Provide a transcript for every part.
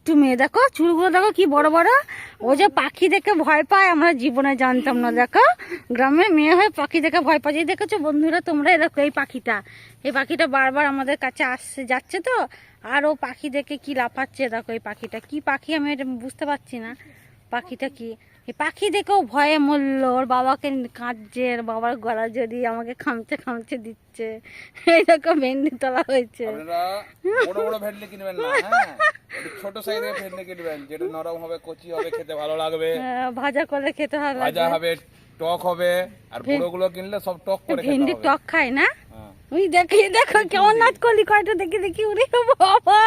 দুষ্টু মেয়ে, দেখো চুলগুলো দেখো কি বড় বড়। ও যে পাখি দেখে ভয় পায় আমরা জীবনে জানতাম না। দেখো গ্রামের মেয়ে হয়ে পাখি দেখে ভয় পাচ্ছে। দেখেছো বন্ধুরা তোমরা, দেখো এই পাখিটা বারবার আমাদের কাছে আসছে যাচ্ছে তো, আর ও পাখি দেখে কি লাফাচ্ছে। দেখো এই পাখিটা কি পাখি আমি এটা বুঝতে পারছি না, পাখিটা কি। এই পাখি দেখেও ভয়ে মরলো, ওর বাবাকে কাঁদছে, ওর বাবার গলা জড়ি আমাকে খামচে খামচে দিচ্ছে। এই দেখো ভেন্ডি তোলা হয়েছে। বড় বড় ভেন্ডি কিনবেন না, হ্যাঁ ছোট সাইজের ভেন্ডি কিনবেন, যেটা নরম হবে, কচি হবে, খেতে ভালো লাগবে, ভাজা করে খেতে হবে, ভাজা হবে, টক হবে। আর বড়গুলো কিনলে সব টক করে খেতে হবে। ভেন্ডি টক খায় না? ওই দেখো কেমন নাচ করলি, কয়টা দেখি উড়ে বাবা।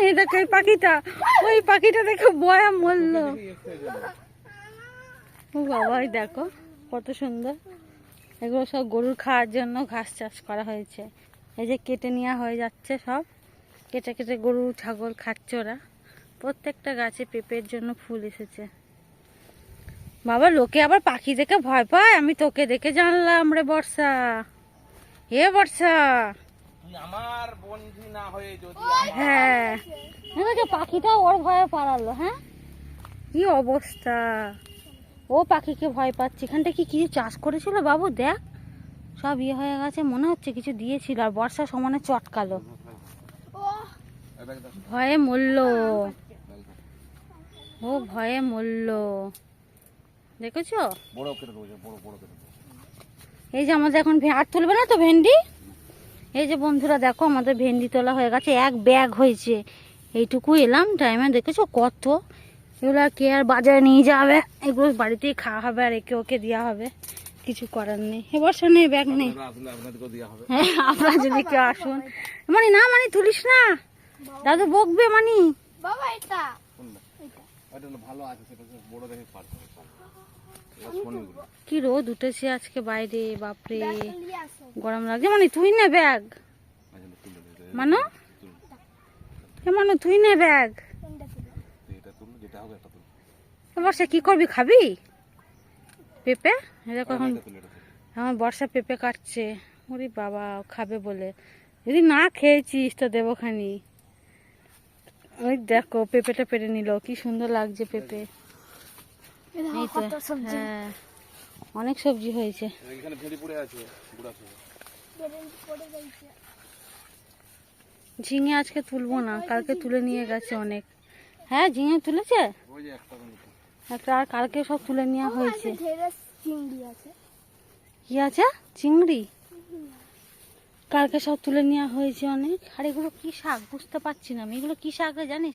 এই দেখো এই পাখিটা, ওই পাখিটা দেখো বয়া মরলো। ও বাবা দেখো কত সুন্দর। এগুলো সব গরুর খাওয়ার জন্য ঘাস চাষ করা হয়েছে। এই যে কেটে নেওয়া হয়ে যাচ্ছে, সব কেটে কেটে গরু ছাগল খাচ্ছে ওরা। প্রত্যেকটা গাছে পেঁপের জন্য ফুল এসেছে। বাবা লোকে আবার পাখি দেখে ভয় পায়, আমি তোকে দেখে জানলাম রে বর্ষা। হে বর্ষা, আমার বন্ধু না হয়ে যদি হ্যাঁ পাখিটা ওর ভয়ে পালালো। হ্যাঁ কি অবস্থা, ও পাখিকে ভয় পাচ্ছে। এখানটা কি কিছু চাষ করেছিল বাবু, দেখ সব ইয়ে হয়ে গেছে, মনে হচ্ছে কিছু দিয়েছিল, আর বর্ষা সমানে চটকালো, ভয়ে মরলো। ও ভয়ে মরলো, দেখেছো? এই যে আমাদের এখন আর তুলবে না তো ভেন্ডি। এই যে বন্ধুরা দেখো আমাদের ভেন্ডি তোলা হয়ে গেছে, এক ব্যাগ হয়েছে। এইটুকু এলাম টাইমে, দেখেছো কত। এগুলো কে আর বাজারে নিয়ে যাবে, এগুলো বাড়িতেই খাওয়া হবে, আর একে ওকে দেওয়া হবে, কিছু করার নেই। এবছর নেই ব্যাগ নেই, হ্যাঁ আপনারা যদি কেউ আসুন। মানে না মানে তুলিস না, দাদু বকবে। মানে কি রোদ উঠেছে আজকে বাইরে, বাপরে গরম লাগছে। মানে তুই নে ব্যাগ, মানো মানো তুই নে ব্যাগ। বর্ষা কি করবি, খাবি পেঁপে? দেখো এখন আমার বর্ষা পেঁপে কাটছে। ওরে বাবা খাবে বলে, যদি না খেয়েছিস তো দেবোখানি। ওই দেখো পেঁপেটা পেরে নিল, কি সুন্দর লাগছে পেঁপে। এই তো হ্যাঁ অনেক সবজি হয়েছে। ঝিঙে আজকে তুলবো না, কালকে তুলে নিয়ে গেছে অনেক। হ্যাঁ ঝিঙে তুলেছে একটা, আর কালকে সব তুলে নেওয়া হয়েছে। কি আছে? চিংড়ি কালকে সব তুলে নেওয়া হয়েছে অনেক। আর এগুলো কি শাক বুঝতে পারছি না আমি, এগুলো কি শাক জানিস?